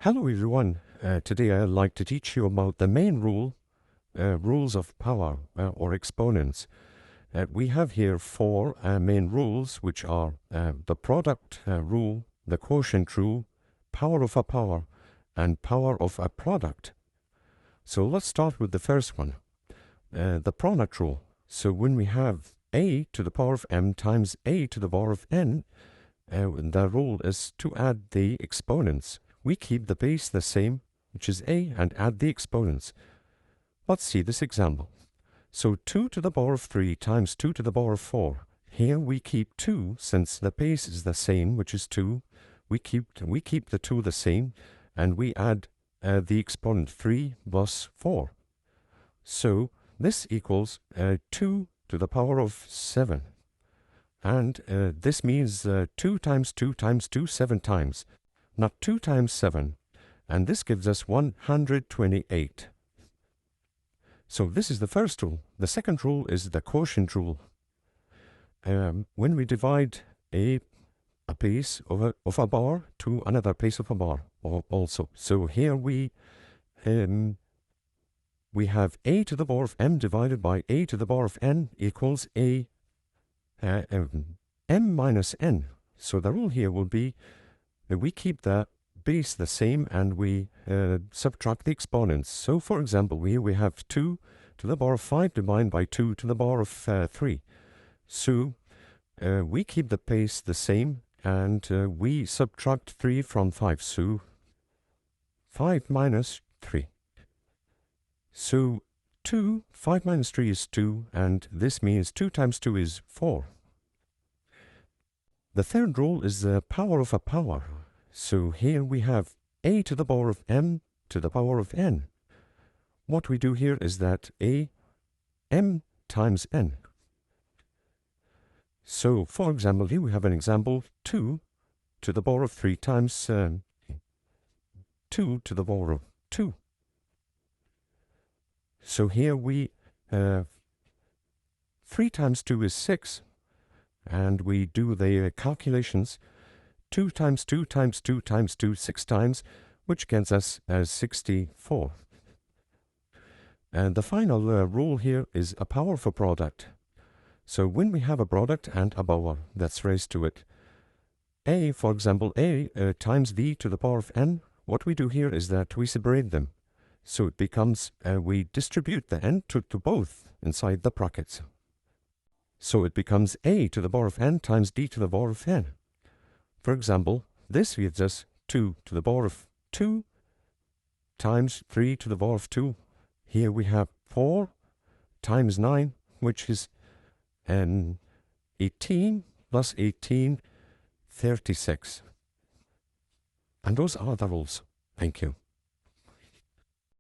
Hello everyone. Today I'd like to teach you about the main rules of power or exponents. We have here four main rules, which are the product rule, the quotient rule, power of a power, and power of a product. So let's start with the first one, the product rule. So when we have a to the power of m times a to the power of n, the rule is to add the exponents. We keep the base the same, which is a, and add the exponents. Let's see this example. So 2 to the power of 3 times 2 to the power of 4. Here we keep 2, since the base is the same, which is 2. We keep the 2 the same, and we add the exponent 3 plus 4. So this equals 2 to the power of 7. And this means 2 times 2 times 2, 7 times. Not 2 times 7, and this gives us 128. So this is the first rule. The second rule is the quotient rule. When we divide a base of a bar to another base of a bar also. So here we have a to the power of m divided by a to the power of n equals m minus n. So the rule here will be we keep the base the same and we subtract the exponents. So for example, here we have 2 to the power of 5 divided by 2 to the power of 3. So we keep the base the same and we subtract 3 from 5. So 5 minus 3. So 5 minus 3 is 2, and this means 2 times 2 is 4. The third rule is the power of a power. So here we have a to the power of m to the power of n. What we do here is that m times n. So for example, here we have an example 2 to the power of 3 times 2 to the power of 2. So here we 3 times 2 is 6, and we do the calculations. 2 times 2 times 2 times 2, 6 times, which gets us 64. And the final rule here is a power of a product. So when we have a product and a power that's raised to it, for example, times v to the power of n, what we do here is that we separate them. So it becomes, we distribute the n to both inside the brackets. So it becomes a to the power of n times d to the power of n. For example, this gives us 2 to the power of 2 times 3 to the power of 2. Here we have 4 times 9, which is 18 plus 18, 36. And those are the rules. Thank you.